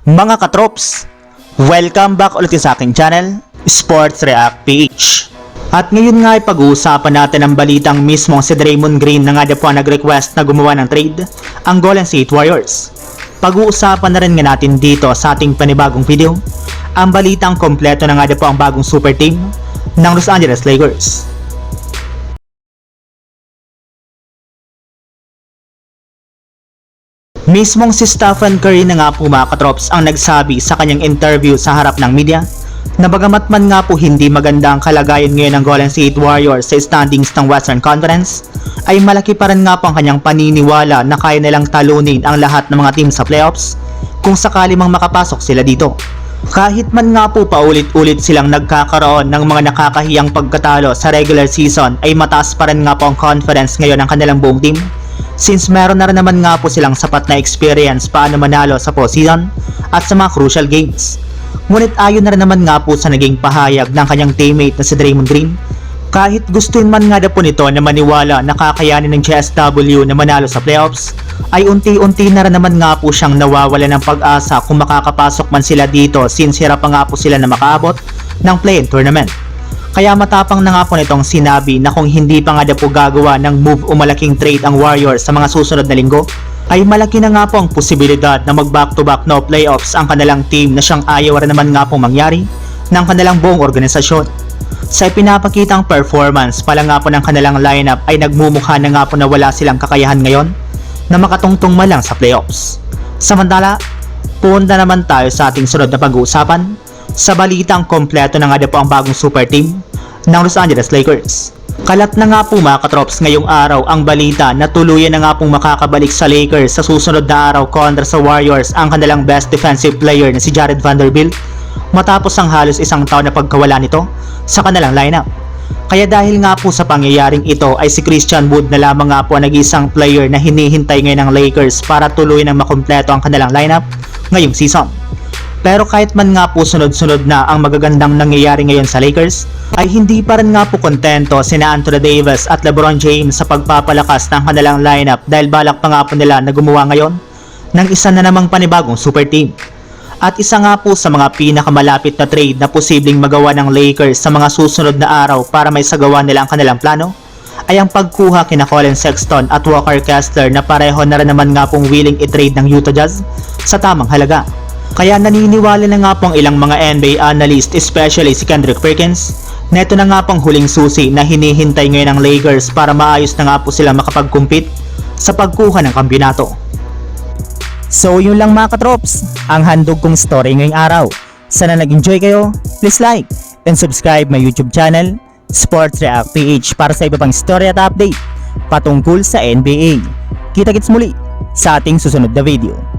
Mga katrops, welcome back ulit sa aking channel, Sports React PH. At ngayon nga ay pag-uusapan natin ang balitang mismo si Draymond Green na nga po nag-request na gumawa ng trade ang Golden State Warriors. Pag-uusapan na rin nga natin dito sa ating panibagong video ang balitang kompleto na nga po ang bagong super team ng Los Angeles Lakers. Mismong si Stephen Curry na nga po mga katrops ang nagsabi sa kanyang interview sa harap ng media na bagamat man nga po hindi maganda ang kalagayan ngayon ng Golden State Warriors sa standings ng Western Conference, ay malaki pa rin nga po ang kanyang paniniwala na kaya nilang talunin ang lahat ng mga team sa playoffs kung sakali mang makapasok sila dito. Kahit man nga po paulit-ulit silang nagkakaroon ng mga nakakahiyang pagkatalo sa regular season, ay mataas pa rin nga po ang confidence ngayon ng kanilang buong team. Since meron na rin naman nga po silang sapat na experience paano manalo sa postseason at sa mga crucial games. Ngunit ayon na rin naman nga po sa naging pahayag ng kanyang teammate na si Draymond Green, kahit gustuin man nga po nito na maniwala na kakayanin ng GSW na manalo sa playoffs, ay unti-unti na rin naman nga po siyang nawawala ng pag-asa kung makakapasok man sila dito since hirap pa nga po sila na makaabot ng play-in tournament. Kaya matapang na nga po nitong sinabi na kung hindi pa nga po gagawa ng move o malaking trade ang Warriors sa mga susunod na linggo, ay malaki na nga po ang posibilidad na mag back-to-back no playoffs ang kanilang team na siyang ayaw rin naman nga po mangyari ng kanilang buong organisasyon. Sa ipinapakitang performance pala nga po ng kanilang lineup ay nagmumukha na nga po na wala silang kakayahan ngayon na makatungtong man lang sa playoffs. Samantala, punta naman tayo sa ating sunod na pag-uusapan sa balitang kompleto na nga po ang bagong super team ng Los Angeles Lakers. Kalat na nga po mga katrops ngayong araw ang balita na tuluyan na nga pong makakabalik sa Lakers sa susunod na araw kontra sa Warriors ang kanilang best defensive player na si Jared Vanderbilt matapos ang halos isang taon na pagkawala nito sa kanilang lineup. Kaya dahil nga po sa pangyayaring ito ay si Christian Wood na lamang nga po ang nag-isang player na hinihintay ngayon ng Lakers para tuluyan ng makumpleto ang kanilang lineup ngayong season. Pero kahit man nga po sunod-sunod na ang magagandang nangyayari ngayon sa Lakers, ay hindi pa rin nga po kontento sina Anthony Davis at LeBron James sa pagpapalakas ng kanilang lineup dahil balak pa nga po nila na gumawa ngayon ng isa na namang panibagong super team. At isa nga po sa mga pinakamalapit na trade na posibleng magawa ng Lakers sa mga susunod na araw para may sagawa nila ang kanilang plano ay ang pagkuha kina Colin Sexton at Walker Kessler na pareho na rin naman nga pong willing i-trade ng Utah Jazz sa tamang halaga. Kaya naniniwala na nga pong ilang mga NBA analyst, especially si Kendrick Perkins, na ito na nga pong huling susi na hinihintay ngayon ng Lakers para maayos na nga po sila makapag-compete sa pagkuha ng kampiyonato. So yun lang mga katrops, ang handog kong story ngayong araw. Sana nag-enjoy kayo, please like and subscribe my YouTube channel, Sports React PH, para sa iba pang story at update patungkol sa NBA. Kita-kits muli sa ating susunod na video.